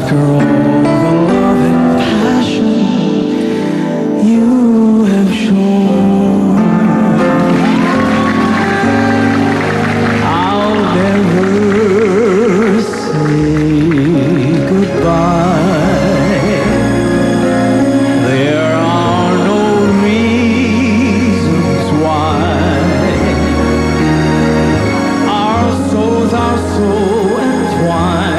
After all the love and passion you have shown, I'll never say goodbye. There are no reasons why. Our souls are so entwined.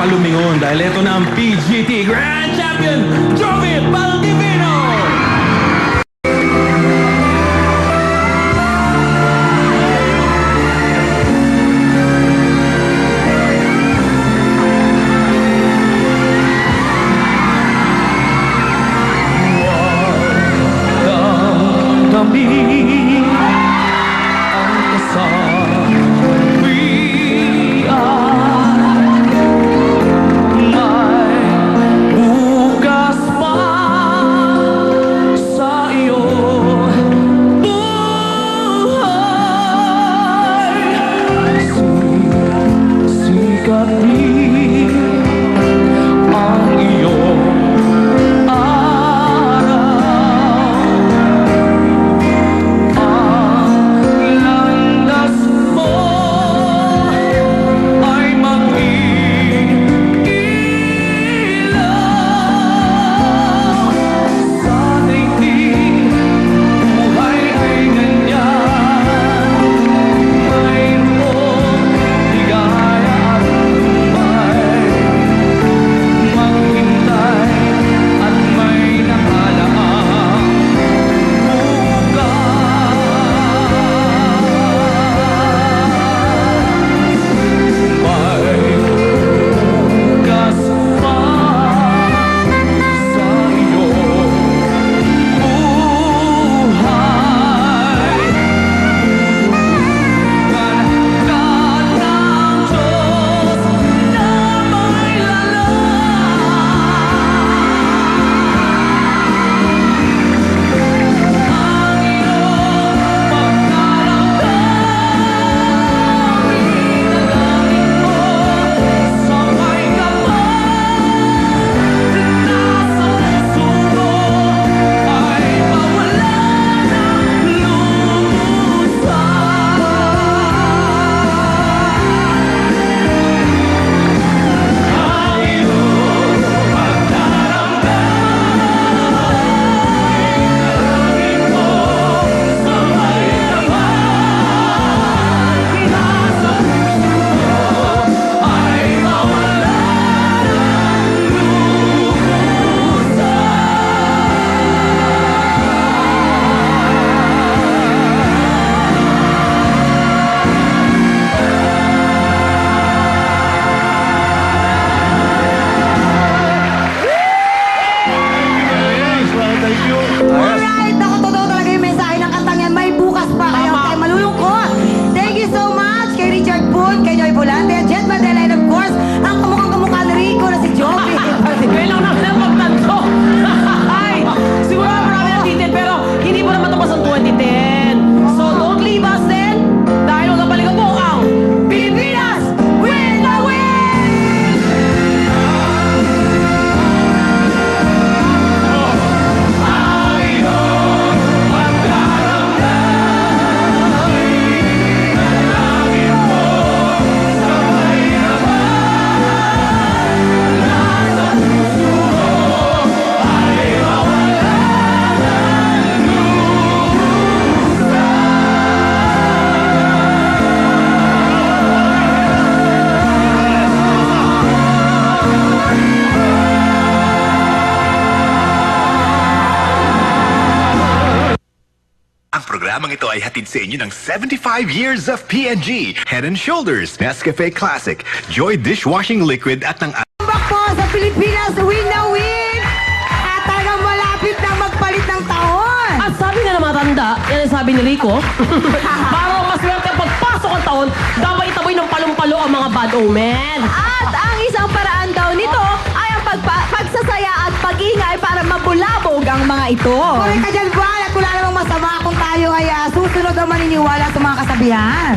lumingon dahil ito na ang PGT Grand Champion Jovi Baldivino! Kami ang kasabihan may bukas pa sa iyong buhay. Sikat din ang iyong Alright, naku, totoo talaga yung mensahe ng kantang yan. May bukas pa kayo kayo malulungkot. Thank you so much kay Richard Poon, kay Joy Volante, Jet Mandela, and of course, ang kamukhang-kamukha ni Rico na si Jovi. Ngayon lang namin ang magtanto. Ay, siguro marami ang titin, pero hindi po naman tapos ang 2010. So don't leave us then, dahil magkabalikan po ang Pilipinas Win the Win! Ang programang ito ay hatid sa inyo ng 75 years of P&G, Head & Shoulders, Nescafe Classic, Joy Dishwashing Liquid at ng Comeback po sa Pilipinas Win na Win! At talagang malapit na magpalit ng taon. At sabi nga ng matanda, yan ang sabi ni Rico, para maswerte ang pagpasok ang taon, dapat itaboy ng palong-palo ang mga bad omen. At ang isang paraan daw nito ay ang pagsasaya at pag-ingay para mabulabog ang mga ito. Correct ka dyan, Val, at wala namang masama kung tayo ay susunod ang maniniwala sa mga kasabihan.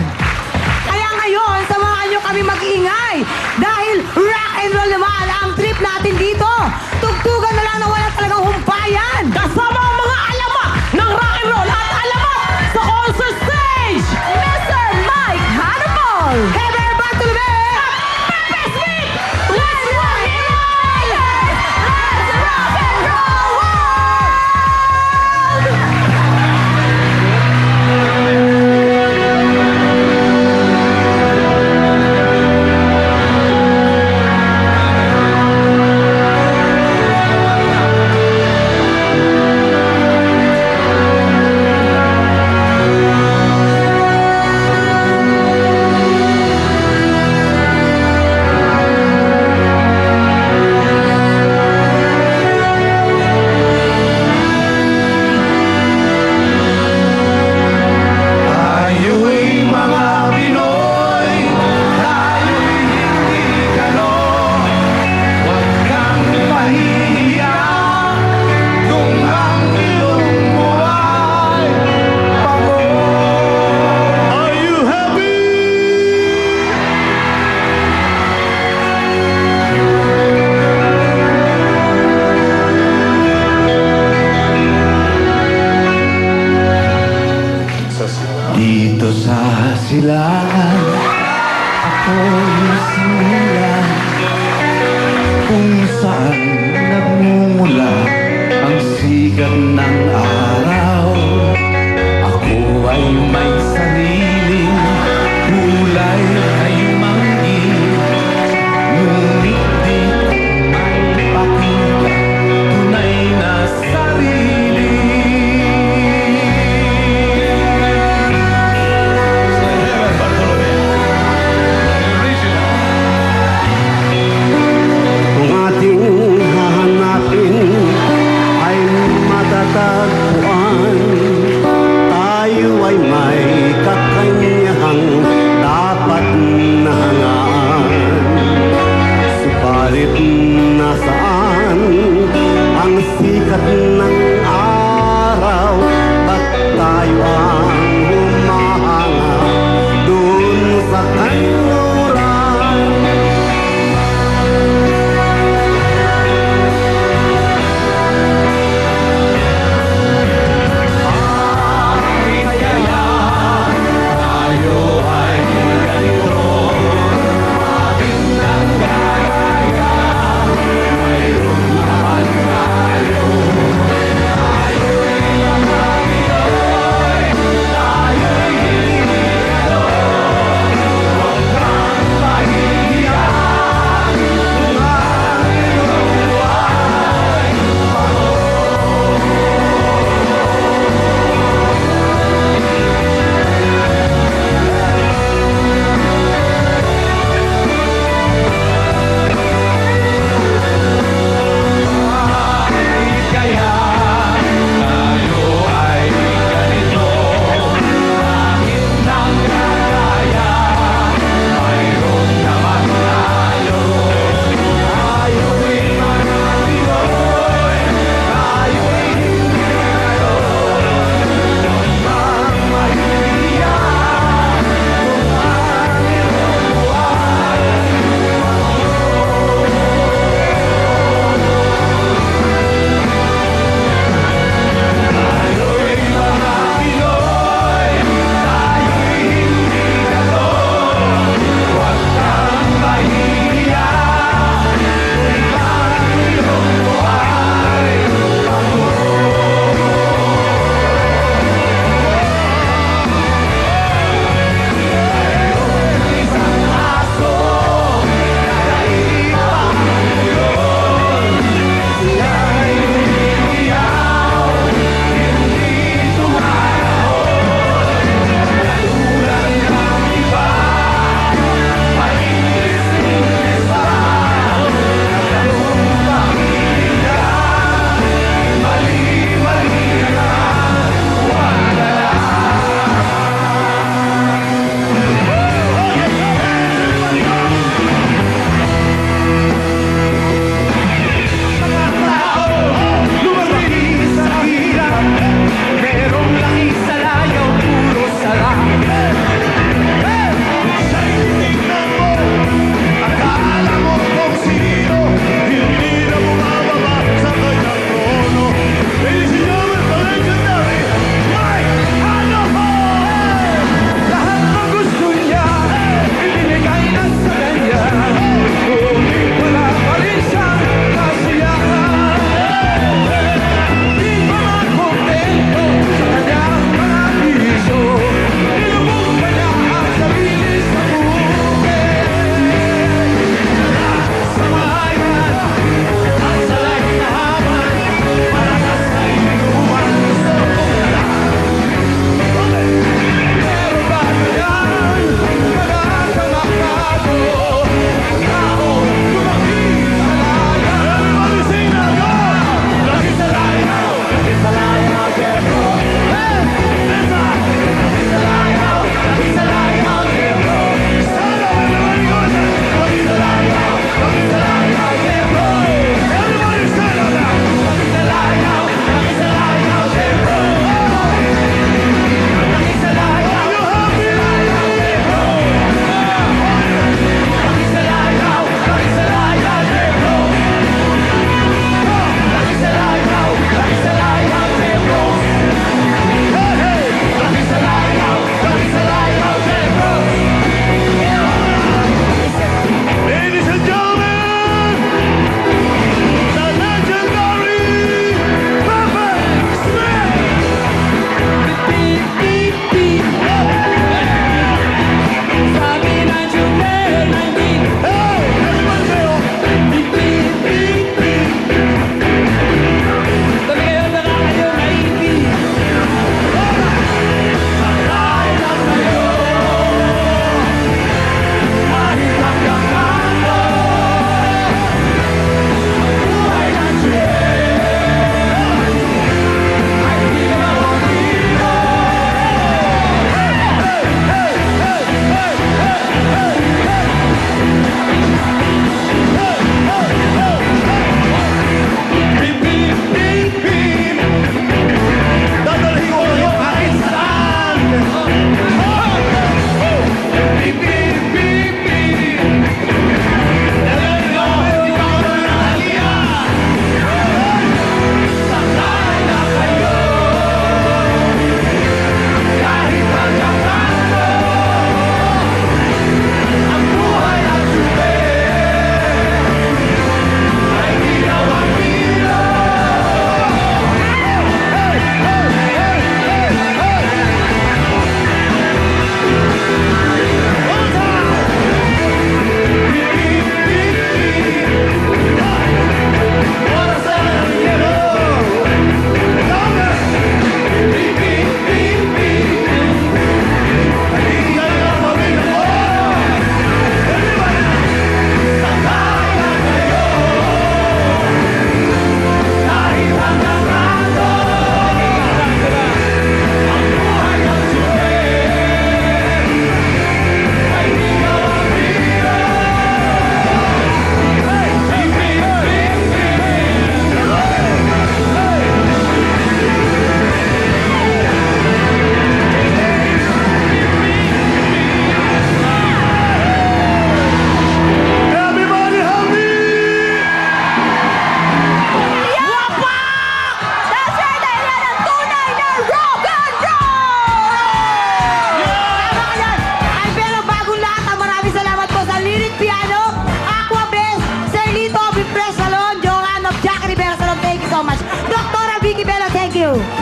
Kaya ngayon, samahan nyo kami mag-ingay dahil rock and roll naman ang trip natin dito. Tugtugan na lang na wala talagang humpayan. Kasama ang mga alamat ng rock and roll at alamat sa concert stage! Mr. Mike Hannibal! Hey, everybody to the bed! Pepe Smith! Let's rock and roll! Let's rock and roll world! kung saan nagmumula ang sikat ng araw. Ako ay may sariling kulay ay manggi, ngunit di ko may pakita tunay na sarili. Sa Herbert Bartolome, original. Kung ating hahanapin ay matatagpuan, tayo ay may kakanyahang dapat na hangaan. Subalit nasaan ang sikat ng araw? Ba't tayo ang humahanga dun sa kanluran?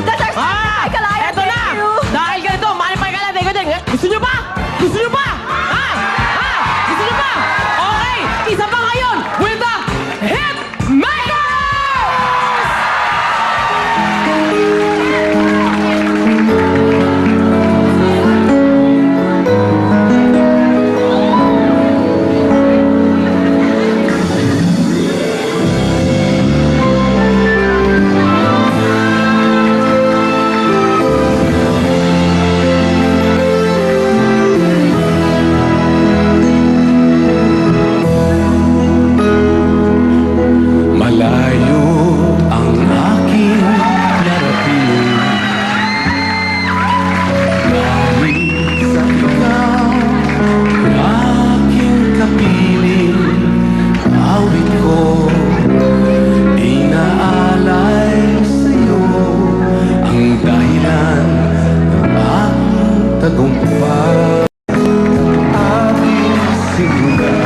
That's our Ah! Ay, Kalaya, Eto na! thank you. Dahil ganito, manipay ka lang, thank you. Gusto nyo pa? Gusto nyo pa? Ha? Ha? Gusto nyo pa? Okay! Isa pa ngayon with the Hit Makers! Malayo ang aking narating. Dahil sa ikaw, aking kapiling. Awit ko, inaalay sa'yo. Ang dahilan ng aking tagumpay. Aking simula.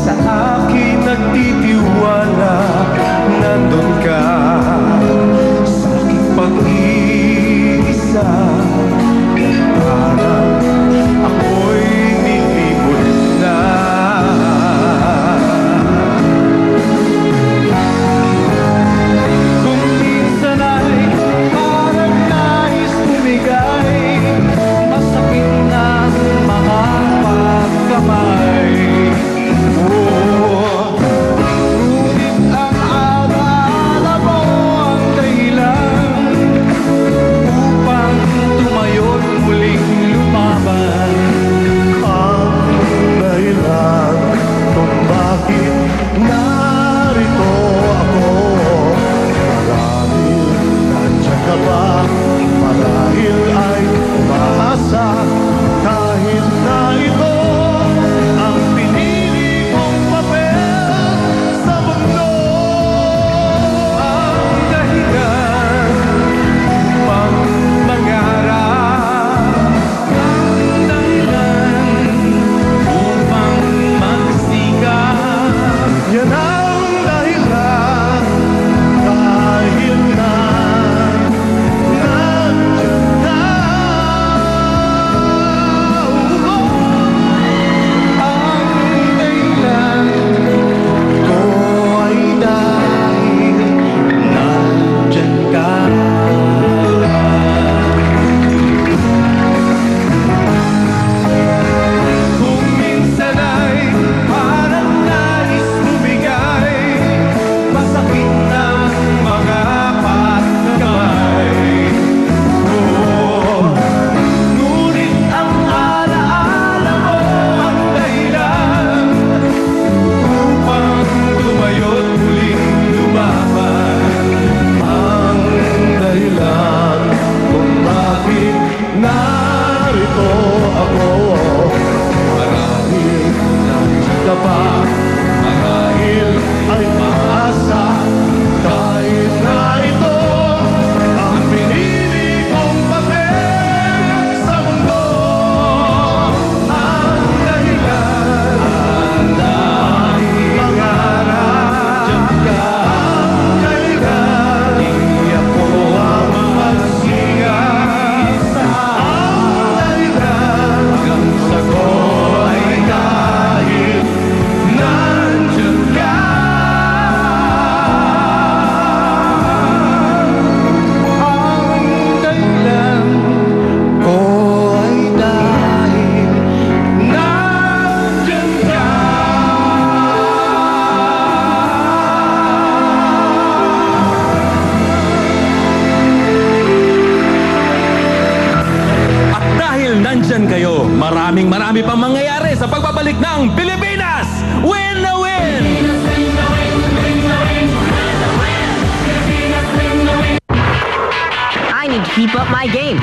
Sa akin nagtitiwala, nandun ka sa aking pag-iisa. Parang ako'y nilibot na. Kung minsan ay parang nais tumigay, masakit na mga pagkamay. Oh, ngunit ang alaala mo ang dahilan upang tumayo't muling lumaban. Ang dahilan kung bakit narito ako. Marahil nandiyan ka ba? Marahil ay umaasa kahit na ito ang pinili kong papel sa mundo. Ang dahilan upang mangarap. Ang dahilan upang magsikap. Yan ang dahilan dahil na nandiyan ka. Ang dahilan ko ay dahil nandiyan ka. Kung minsan ay parang nais tumigay, masakit ng mga pagkamay. Oh, ngunit ang alaala mo ang dahilan upang tumayo't muling lumaban. Ang dahilan kung bakit narito ako. Marahil nandiyan ka pa, marahil ay maasa kahit na ito ang pinili kong papel sa mundo. Ang dahilan dahil mangarap ka. Ang dahilan di ako ang magsigas. Ang dahilan hanggang sa ko ay dahil nandiyan ka. Ang dahilan ko ay dahil nandiyan ka. At dahil nandyan kayo, marami pang mangyayari sa pagbabalik ng Pilipinas! Win na win! I need to keep up my game.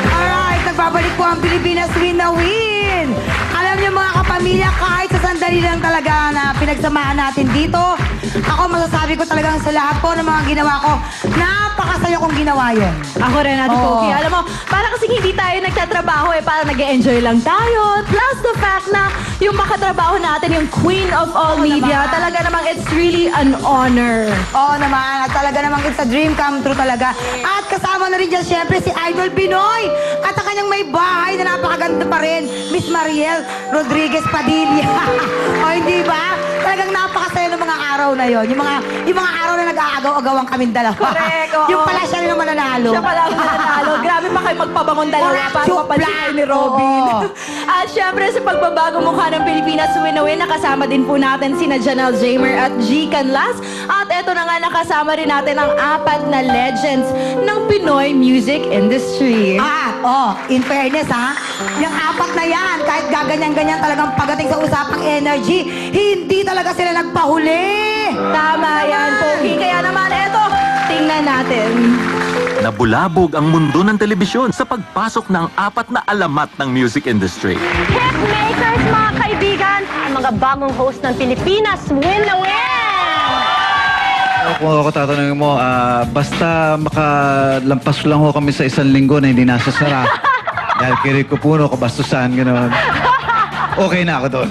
Alright, nagbabalik po ang Pilipinas Win na Win. Alam niyo mga kapamilya, kahit sa sandali lang talaga na pinagsamahan natin dito, ako masasabi ko talagang sa lahat po ng mga ginawa ko, napakasaya kong ginawa yun. Ako rin, Ate Oo. Pogi. Alam mo, para kasi hindi tayo nagtatrabaho para nag-enjoy lang tayo. Plus the fact na yung makatrabaho natin, yung Queen of all Oo media, naman. talaga namang it's really an honor. Oo naman, at talaga namang it's a dream come true talaga. At kasama na rin dyan syempre si Idol Pinoy at ang kanyang may bahay na napakaganda pa rin, Miss Mariel Rodriguez Padilla. O hindi ba? Talagang napakasaya ng mga araw na yon. Yung mga araw na nag-aagaw-agawang kaming dalawa. Correct, oo. Yung pala siya rin ang mananalo. Siya pala ang nanalo. Grabe pa kayo magpabangon dalawa Correct, para supla. mapansin kayo ni Robin. Oo. At syempre sa pagbabago mukha ng Pilipinas Win na Win, nakasama din po natin sina Janelle Jamer at G. Canlas. At eto na nga, nakasama rin natin ang 4 na legends ng Pinoy music industry. In fairness ha, yung 4 na yan, kahit gaganyan-ganyan talagang pagdating sa usapang energy, hindi talaga sila nagpahuli. Tama yan, Pogi. Kaya naman, eto, tingnan natin. Nabulabog ang mundo ng telebisyon sa pagpasok ng 4 na alamat ng music industry. Hitmakers, mga kaibigan, ang mga bagong host ng Pilipinas Win na Win! Kung ako tatanungin mo, basta makalampas lang ho kami sa 1 linggo na hindi nasasara. Dahil kirig ko puno, kabastusan, gano'n. Okay na ako doon.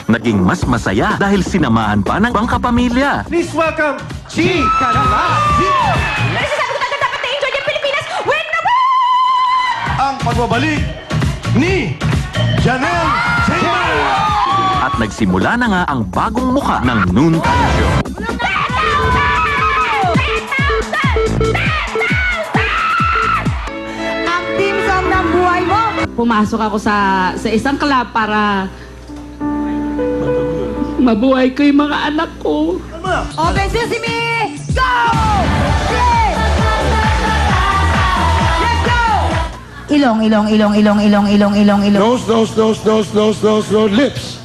Naging mas masaya dahil sinamahan pa ng bangkapamilya. Please welcome G. Canlas. Nasasabi ko talaga dapat na-enjoy yung Pilipinas Win na Win! Ang pagbabalik ni Janelle Jamer. At nagsimula na nga ang bagong muka ng Noontime Show. Ang team song ng buhay mo. Pumasok ako sa isang club para mabuhay ko yung mga anak ko. Open Sesame, go! Play! Let's go! Ilong. Nose, lips.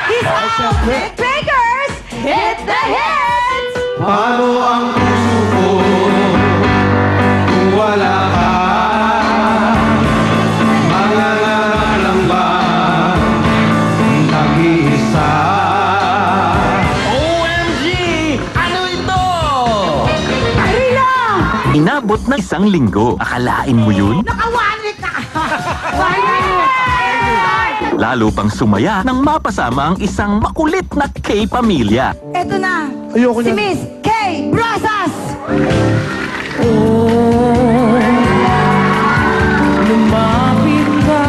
He's out! Breakers! Hit the hits! Paano ang puso ko kung wala ka? Mangangarap lang ba mag-iisa? OMG! Ano ito? Inabot ng 1 linggo. Akalain mo yun? Naka-1 week na! Lalo pang sumaya nang mapasama ang isang makulit na K-pamilya. Eto na, Ayoko si niyan. Miss K. Brasas! Lumapit ka,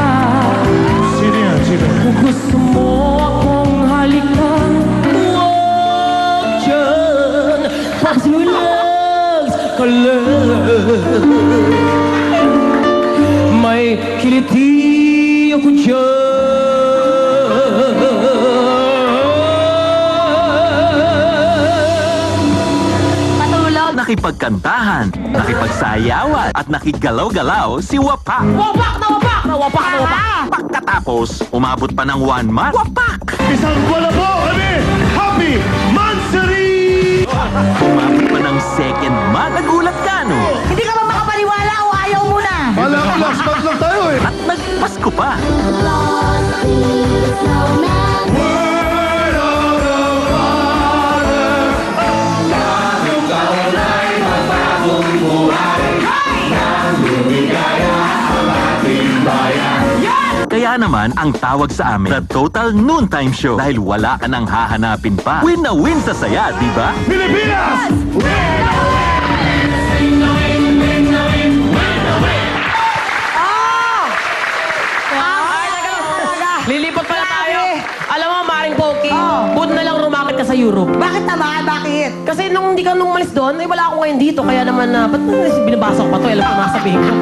Sino yan? Sino? kung gusto mo akong halikan. Huwag dyan, pagsinulag ka lang. May kiliti ako dyan. Nakipagkantahan, nakipagsayawan at nakigalaw-galaw si Wapak. Wapak na wapak! Na wapak na wapak! Pagkatapos, umabot pa ng 1 month, Wapak! Isang wala po kami! Happy Mansari! Umabot pa ng 2nd month, nagulat ka no? Hindi ka ba makapaniwala o ayaw mo na? Wala ko last month lang tayo eh! At nagpasko pa. Kaya naman ang tawag sa amin, The Total Noontime Show. Dahil wala ka nang hahanapin pa. Win na win sa saya, di ba? Pilipinas! Europe. Bakit naman? Bakit? Kasi nung hindi ka nung umalis doon, ay wala ako ngayon dito. Kaya naman na, ba't binabasa ko pa to? Alam ko na sabihin ko.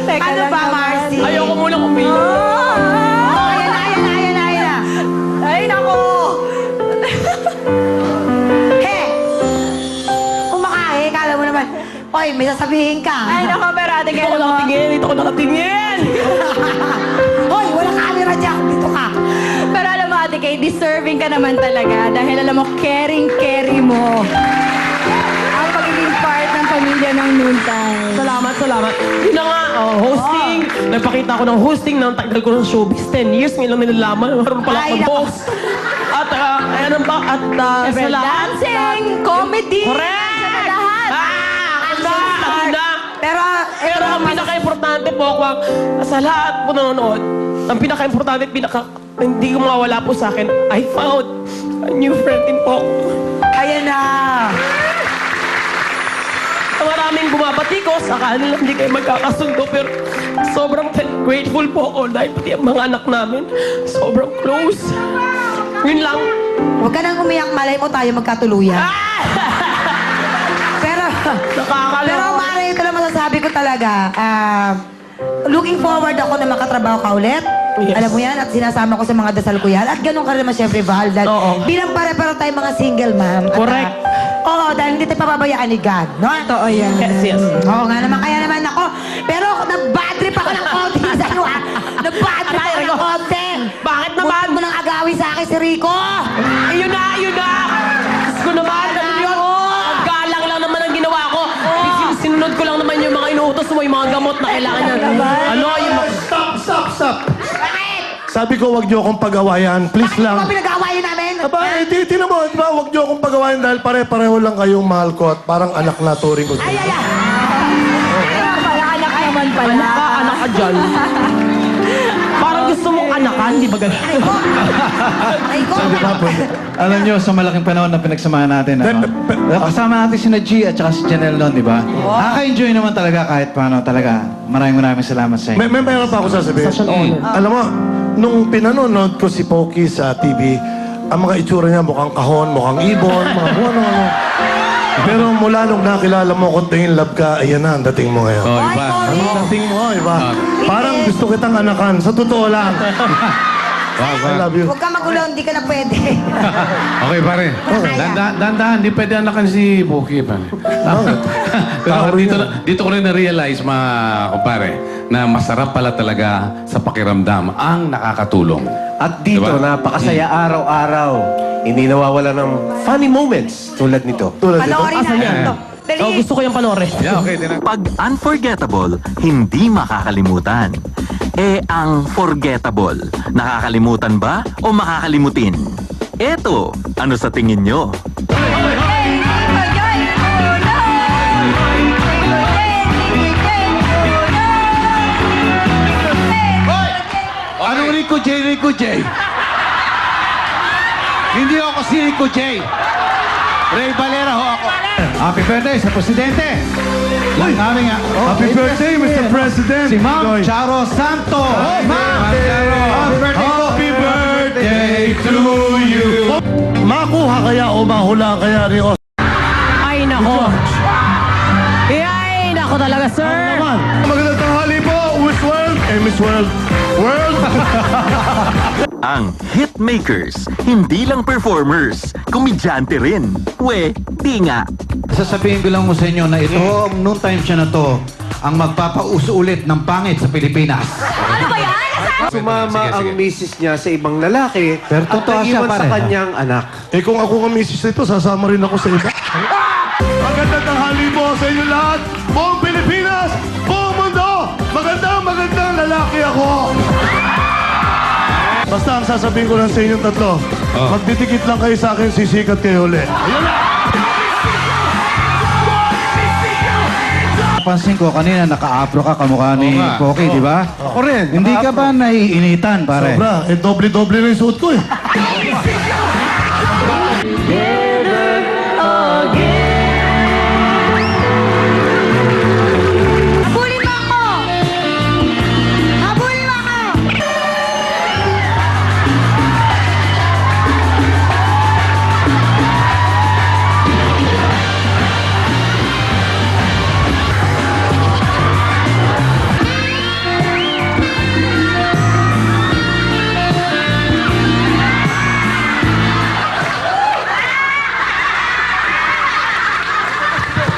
Teka Ano lang ba, naman. Marcy? Ayoko muna kumilos. Ayan na. Ay, naku. He! Kumakahe, kala mo naman. Oy, may sasabihin ka. Ay, naku, pero ate Dito ko Kay, nakatingin, dito ko nakatingin. Hoy, wala camera dyan. Dito ka. pero alam mo, ate Kay, deserving ka naman talaga. Dahil alam mo, caring-carry mo ang pagiging part ng pamilya ng noontime. Salamat. Yun na nga, hosting. Nagpakita ako ng hosting ng tagal ko ng showbiz. 10 years, ngayon lang nilalaman. Meron pala Ay, akong naku. boss. At, ano ba? At, sa lahat. Dancing, comedy. Correct! Sa lahat. Ako na. Pero ang pinaka-importante po, sa lahat po nanonood, ang pinaka-importante, hindi ko mawawala po sa akin, I found a new friend in Pok. ayan na. Maraming bumabati ko, sa kanila hindi kayo magkakasundo, pero sobrang grateful po ako dahil pati ang mga anak namin, sobrang close. Yun lang. Huwag ka nang umiyak, malay mo tayo magkatuluyan. Pero, Nakakaloka. pero Mare, ito lang masasabi ko talaga. Looking forward ako na makatrabaho ka ulit. Yes. Alam mo yan, at sinasama ko sa mga dasal ko yan. At ganun ka rin naman siyempre, Val. Dahil Oo. bilang pare-pare tayo mga single, ma'am. At, Correct. oo, dahil hindi tayo papabayaan ni God. No? Totoo yan. Yes. Oo nga naman, kaya naman ako. Pero nag-bad trip ako ng konti sa inyo, ha? Nag-bad trip ako ng konti. Bakit naman? Huwag mo nang agawin sa akin si Rico. Ayun na! Diyos ko naman! Ano yun? Paggalang lang naman ang ginawa ko. Sinunod ko lang naman yung mga inuutos mo, yung mga gamot na kailangan niya. Ano? Yung Stop! Sabi ko, wag niyo akong pag-awayan. Please Bakit lang. mo pinag-aawayan namin? Aba, tinan mo, di ba? Wag niyo akong pag-awayan dahil pare-pareho lang kayong mahal ko at parang anak na turing ko. Ay! Kaya pala, anak naman pala. anak ka dyan. Parang gusto mong anakan, di ba ganun? Ay, ko! Alam nyo, sa malaking panahon na pinagsamahan natin, kasama natin si G at saka si Janelle noon, di ba? Nakaka-enjoy naman talaga kahit paano talaga. Maraming salamat sa inyo. Meron pa ako sasabihin. Alam mo, nung pinanonood ko si Poki sa TV, ang mga itsura niya mukhang kahon, mukhang ibon, mga ano. Pero mula nung nakilala mo kung tingin love ka, ayan na ang dating mo ngayon. Oh, Ay, iba. sorry. Ang dating mo, iba? Parang gusto kitang anakan. Sa totoo lang. I love you. Huwag ka magulo, hindi ka na pwede. Okay, pare. Dandahan, di pwede anakan si Buki, pare. Pero dito ko rin na-realize, mga kumpare, na masarap pala talaga sa pakiramdam ang nakakatulong. At dito, Diba? napakasaya araw-araw. Hindi nawawala ng funny moments tulad nito. Panoorin Asan natin yan? to. Dali. Oh, gusto ko yung panoorin. Yeah, okay. Pag unforgettable, hindi makakalimutan. Ang forgettable, nakakalimutan ba o makakalimutin? Eto, ano sa tingin nyo? Anong Rico J? Hindi ako si Rico J. Ray Valera ho ako. Happy birthday sa Presidente! Happy birthday, Mr. President! Si Ma'am Charo Santo! Ma'am Charo! Happy birthday to you! Makuha kaya o mahula kaya ni Oscar? Ay, nako. Ay, nako talaga, sir. Magandang tanghali po, Miss World! Miss World! Ang hitmakers, hindi lang performers, komedyante rin. Di nga. Sasabihin ko lang mo sa inyo na ito, ang noon time siya na to, ang magpapauso ulit ng pangit sa Pilipinas. Ano ba yan? Sumama Sige. ang misis niya sa ibang lalaki Pero at totoo siya, naiwan sa pare. kanyang anak. Kung ako ang misis nito, sasama rin ako sa iba. Magandang tanghali po sa inyo lahat! Buong Pilipinas! Buong mundo! Magandang lalaki ako! Basta ang sasabihin ko lang sa inyong tatlo, magdidikit lang kayo sa akin, sisikat kayo ulit. Ayun na! Pansin ko kanina, naka-afro ka kamukha ni Oo nga. Poki, di ba? Ako rin. Hindi ka ba naiinitan, pare? Sobra. Doble-doble na yung suot ko eh. Habulin mo ako! Habulin mo ako!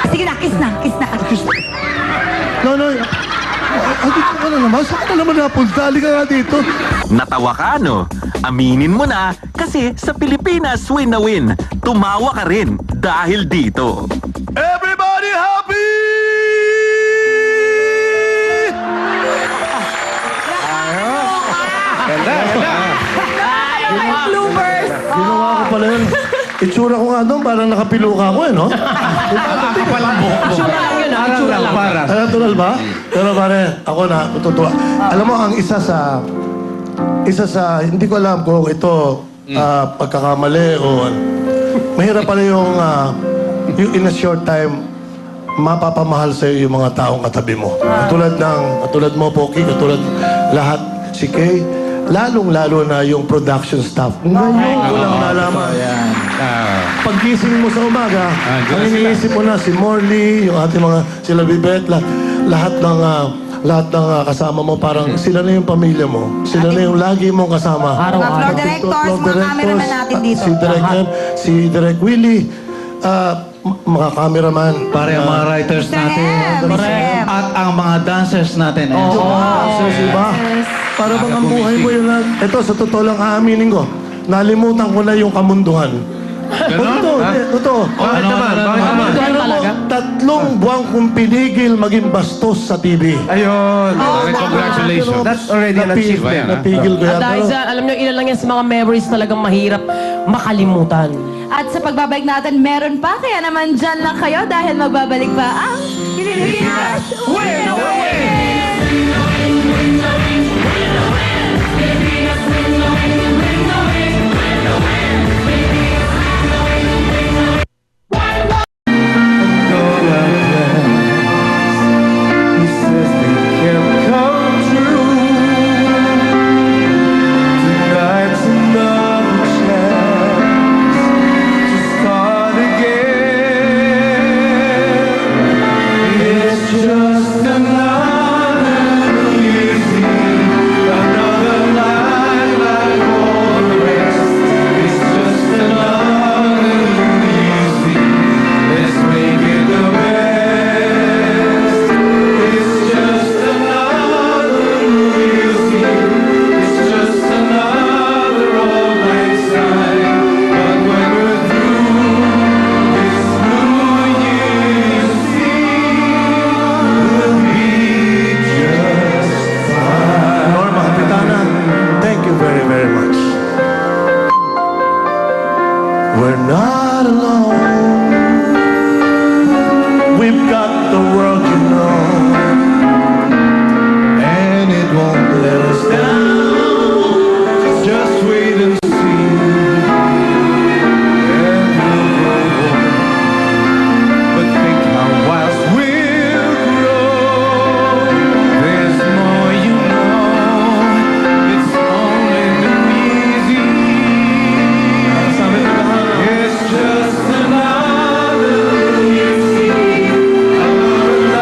Sige na, kiss na, kiss na. Nonoy, dito ka na naman. Saan ka naman napunta? Halika nga dito. Natawa ka, no? Aminin mo na, kasi sa Pilipinas win na win. Tumawa ka rin dahil dito. Everybody happy! Bloopers! Ginawa ko pala yun. Itsura ko nga doon, parang nakapiluka ako no? Palang buhok mo. Itsura lang yun, itsura lang. Natural ba? Pero pare, ako na, tutuwa. Alam mo, ang isa sa, hindi ko alam kung ito, pagkakamali o mahirap pala yung in a short time, mapapamahal sa'yo yung mga taong katabi mo. Katulad mo, Poki, katulad lahat, si Kay, lalong-lalo na yung production staff. Ngayon ko lang nalaman. Paggising mo sa umaga, ang iniisip mo na si Morley, yung ating mga, sila Bibet, lahat ng kasama mo, parang sila na yung pamilya mo. Sila na yung lagi mong kasama. Mga floor directors, mga cameraman natin dito. Si Direk Ed, si Direk Willie, mga cameraman. Pare, ang mga writers natin. At ang mga dancers natin. Dancers, iba. Para bang ang buhay mo yun lang. Ito, sa totoo lang aaminin ko, nalimutan ko na yung kamunduhan. Totoo. Bakit naman? Tatlong buwan kong pinigil maging bastos sa TV. Ayun. Congratulations. That's already an achievement. Napigil ko yan. At dahil sa, alam nyo, ilan lang yan sa mga memories talagang mahirap makalimutan. At sa pagbabalik natin, meron pa. Kaya naman dyan lang kayo dahil magbabalik pa ang Pilipinas Win na Win! We're not alone. We've got the world, you know, and it won't let us down. Just wait and see, and we'll grow old. But think how whilst we'll grow, there's more, you know. It's only been easy. It's just another easy, another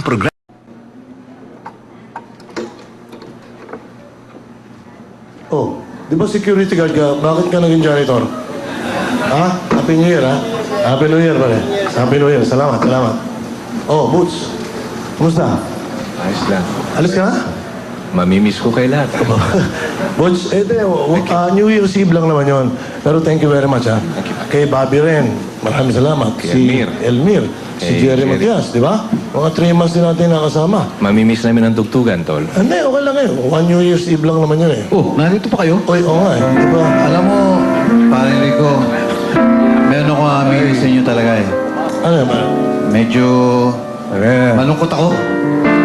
ang programa. Oh, di ba security guard ka? Bakit ka naging janitor? Ha? Happy New Year, ha? Happy New Year, pare. Happy New Year. Salamat, salamat. Oh, Boots. Kumusta? Ayos lang. Alis ka na? Mamimiss ko kay lahat. Boots, New Year's Eve lang naman yon. Pero thank you very much, ha? Kay Bobby rin. Maraming salamat. Kay Elmir. Elmir. Si Jerry Matias, di ba? Mga 3 months din natin nakasama. Mamimiss namin ang tugtugan, Tol. Hindi, okay lang yun. One New Year's Eve lang naman yun eh. Oh, nandito pa kayo? Oy, oo nga eh. Di ba? Alam mo, parang Rico, meron ako aminin sa inyo talaga eh. Ano ba? Medyo malungkot ako.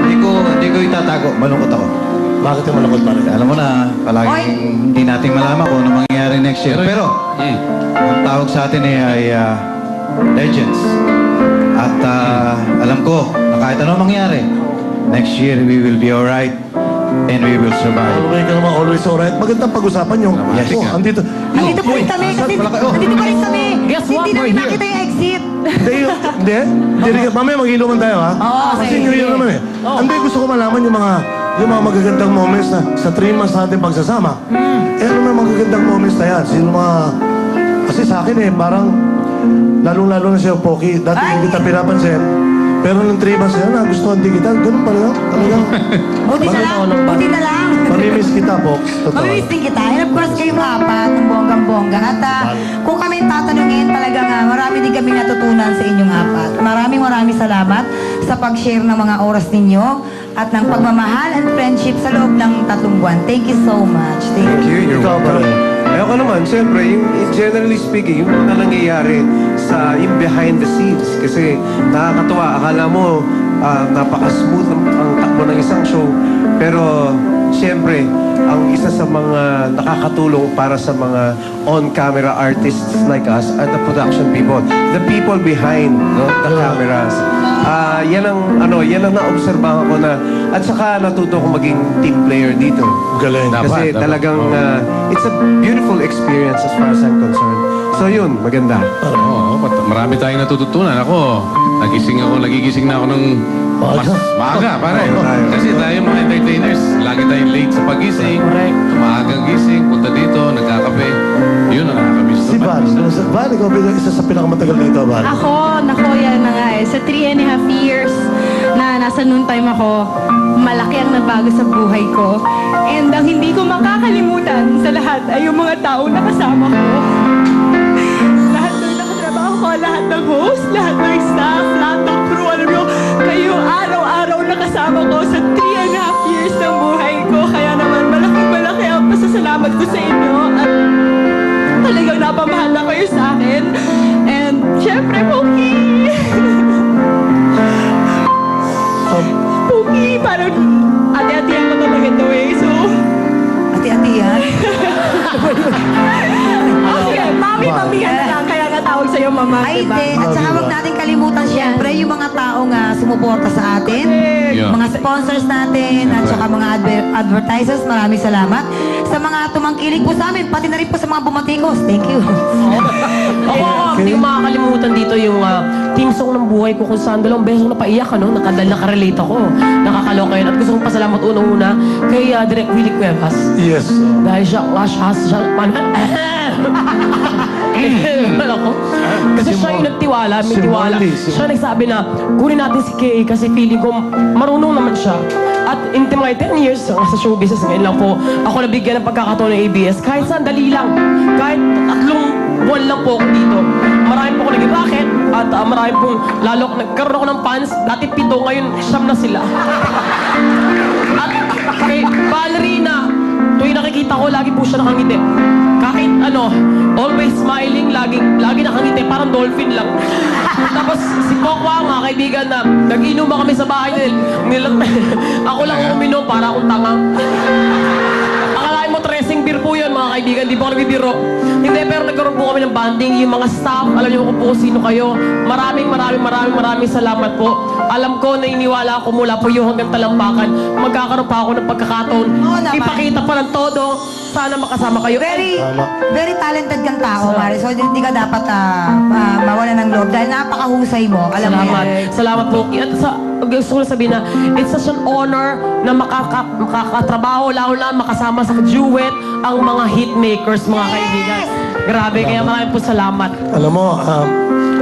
Hindi ko itatago, malungkot ako. Bakit yung malungkot pare? Alam mo na, palaging hindi natin malaman kung ano mangyayari next year. Pero, ang tawag sa atin ay legends. At alam ko na kahit ano mangyari, next year we will be alright and we will survive. Okay ka naman, always alright. Magandang pag-usapan yung... Yes. Oh, andito. Nandito pa rin kami. Nandito pa rin kami. Guess what? Hindi We're namin here. nakita yung exit. Hindi. Mamaya mag-iluman tayo, ha? Oo, Kasi okay. New Year naman eh. Hindi, gusto ko malaman yung mga magagandang moments na sa 3 months natin pagsasama. Eh, ano may magagandang moments na yan? Sino mga... Kasi sa akin eh, parang... Lalong-lalo na siya, Poki. Dati hindi kita pinapansin. Pero nung 3 months na nagustuhan din kita. Ganun pala yun. Talagang... Buti na lang. Buti na lang. Mamimiss kita, Pox. Totoo. Mamimiss din kita. And of course, kayong apat, ng bonggang-bongga. At kung kami tatanungin, talagang marami din kami natutunan sa inyong apat. Maraming salamat sa pag-share ng mga oras ninyo at ng pagmamahal and friendship sa loob ng 3 buwan. Thank you so much. Thank you. You're welcome. Ayoko naman, siyempre, generally speaking, yung mga nangyayari sa yung behind the scenes. Kasi nakakatuwa, akala mo napaka-smooth ang takbo ng isang show. Pero siyempre, ang isa sa mga nakakatulong para sa mga on-camera artists like us are the production people. The people behind the cameras. Yan ang naobserbahan ko na at saka natuto ko maging team player dito. Galing. Kasi talagang it's a beautiful experience as far as I'm concerned. So yun, maganda. Oo, marami tayong natututunan. Ako, nagigising na ako ng maaga, pare. Kasi tayo mga entertainers, lagi tayong late sa pagising. Maagang gising, punta dito, nagkakape. Yun, nakakamiss Si Van. Van, ikaw ba isa sa pinakamatagal dito, Van? Nako, yan na nga eh. Sa 3.5 years na nasa noon time ako, malaki ang nagbago sa buhay ko. And ang hindi ko makakalimutan sa lahat ay yung mga taong nakasama ko. Lahat ng nakatrabaho ko, lahat ng host, lahat ng staff, lahat ng crew, alam nyo, kayo araw-araw nakasama ko sa 3.5 years ng buhay ko. Kaya naman malaki ang pasasalamat ko sa inyo. At talagang napamahal na kayo sa akin. And syempre, Poki! Poki, parang ate-atihan ko talaga ito eh. So, Ati-atihan. sige, mami-mamihan na lang. Kaya nga tawag sa'yo, mama. Ay, diba? hindi. At saka huwag natin kalimutan, syempre, yung mga taong sumuporta sa atin. Yeah. Mga sponsors natin, at saka mga advertisers, maraming salamat. Sa mga tumangkilig po sa amin, pati na rin po sa mga bumatikos. Thank you. Ako, hindi ko makakalimutan dito yung team song ng buhay ko kung saan dalawang beses napaiyak, nakarelate ako. Nakakaloka yun. At gusto kong pasalamat unang-una kay Direk Willie Cuevas. Yes. Dahil siya, kasi siya yung nagtiwala, may tiwala. Siya nagsabi na, kunin natin si Kay kasi feeling ko marunong naman siya. At in mga 10 years sa show business, ngayon lang po, ako nabigyan ng pagkakataon ng ABS. Kahit sandali lang, kahit 3 buwan lang po ako dito. Marami po ako nag-bracket at marami pong lalo nagkaroon ako ng fans. Dati 7, ngayon 9 na sila. At kay Ballerina, tuwing nakikita ko, lagi po siya nakangiti. Kahit always smiling, lagi nakangiti, parang dolphin lang. Tapos si Kokwa, mga kaibigan na nag-inom kami sa bahay nila. Ako lang uminom para akong tanga. Akalain mo, tracing beer po yun, mga kaibigan. Di po ako nagbibiro. Hindi, pero nagkaroon po kami ng banding. Yung mga staff, alam niyo kung po sino kayo. Maraming salamat po. Alam ko, nainiwala ako mula po yung hanggang Talampakan. Magkakaroon pa ako ng pagkakataon. Ipakita pa ng todo sana makasama kayo. Very, very talented kang tao, Mare. So, hindi ka dapat mawala ng loob dahil napakahusay mo. Alam mo Salamat. yan. Salamat po. At gusto ko sabihin na it's such an honor na makakatrabaho, lalo na makasama sa duet ang mga hitmakers, mga kaibigan. Grabe, kaya maraming po salamat. Alam mo, ang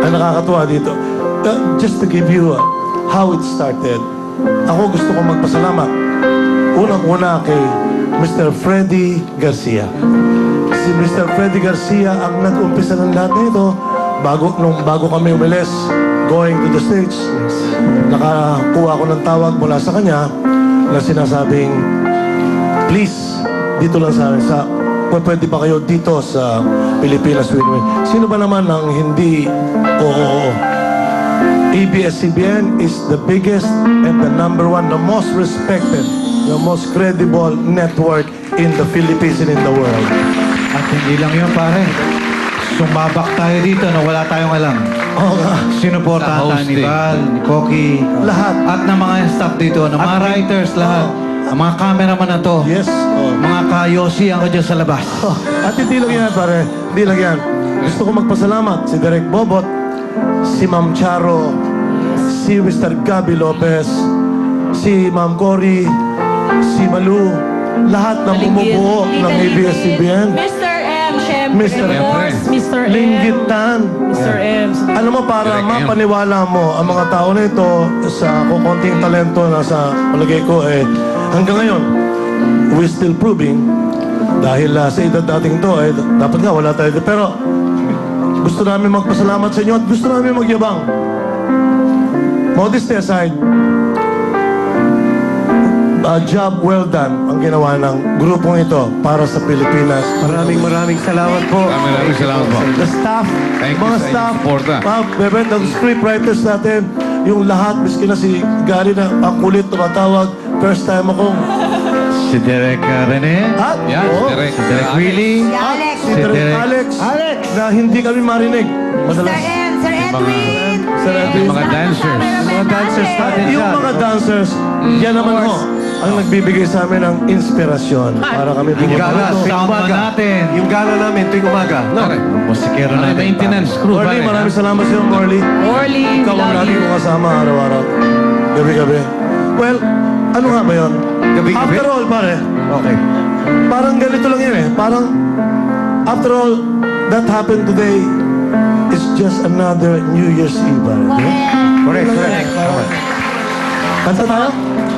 nakakatuwa dito, just to give you how it started, ako gusto kong magpasalamat. Unang-una kay Mr. Freddy Garcia. Si Mr. Freddy Garcia ang nag-umpisa ng lahat nito bago kami umilis, going to the stage. Nakakuha ko ng tawag mula sa kanya na sinasabing, please, dito lang sa pwede ba kayo dito sa Pilipinas Win-Win? Sino ba naman ang hindi oo? ABS-CBN is the biggest and the number one, the most respected, the most credible network in the Philippines and in the world. At hindi lang yun, pare. Sumabak tayo dito na wala tayong alam. Oo nga. Sinuportahan tayo ni Val, ni Koki. Lahat. At ng mga staff dito, ng mga writers, lahat. Ang mga cameraman na to. Yes. Mga kayosi ang dyan sa labas. At hindi lang yan, pare. Hindi lang yan. Gusto ko magpasalamat si Derek Bobot, si Ma'am Charo, si Mr. Gabby Lopez, si Ma'am Cory, si Malu, lahat na bumubuo ng ABS-CBN. Mr. M, syempre. Mr. Of course, Mr. M. Linggitan. Mr. M. Alam mo, para mapaniwala mo ang mga tao na ito sa kukunting talento na sa palagay ko, hanggang ngayon, we're still proving dahil sa edad dating to, dapat nga wala tayo. Pero gusto namin magpasalamat sa inyo at gusto namin magyabang. Modesty aside, job well done ang ginawa ng grupong ito para sa Pilipinas. Maraming salamat po. Maraming salamat po. The staff, Thank you mga sa staff, inyong suporta. beben, ng scriptwriters natin, yung lahat, miski na si Gary na ang kulit tumatawag, first time akong Si Derek Rene. at Yan, oo, Derek. Si Derek Willie. Si Alex. si Derek Alex, na hindi kami marinig. Sir Madalas, M, Sir Edwin. Sir Edwin, Mga dancers. Mga dancers natin yung dyan. mga dancers, yan naman ho, ang nagbibigay sa amin ng inspirasyon para kami Yung gala, bumabalik. tuwing umaga. natin. Yung gala namin, tuwing umaga. Pare, Musikero mga natin. maintenance crew. Morley, pare, maraming ha? salamat sa iyo, Morley. Orly, we Ikaw ang love lagi you. ko kasama araw-araw. Gabi-gabi. Well, ano nga ba yun? Gabi-gabi? After all, pare, Okay. parang ganito lang yun Parang, after all, that happened today is just another New Year's Eve, pare. Correct. Kanta tayo?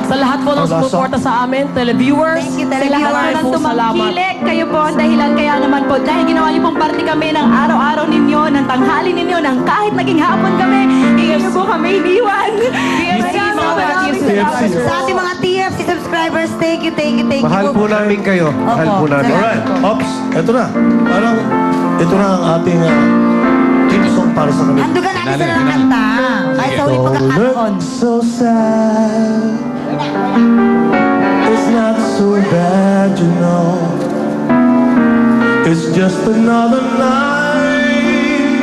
Sa lahat po ng sumuporta sa amin, televiewers, Thank you, Sa lahat televiewers. po ng po salamat. tumangkilik, kayo po ang dahilan. Kaya naman po, dahil ginawa niyo pong parte kami ng araw-araw ninyo, ng tanghali ninyo, ng kahit naging hapon kami, hindi niyo po kami iniwan. Sa ating mga TFC subscribers, thank you. Mahal po namin kayo. Mahal po namin. Alright, Ops, eto na. Parang, ito na ang ating team song para sa kanila. Andugan natin sa ng kanta. Ay, sa ulit pagkakataon. So sad. It's not so bad, you know. It's just another night.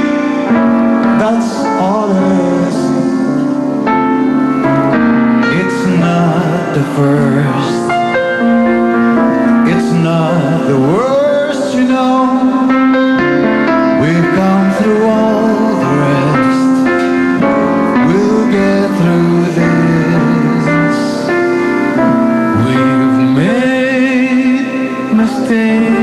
That's all it is. It's not the first. It's not the worst, you know. We've gone through all the rest. We'll get through this. We've made mistakes.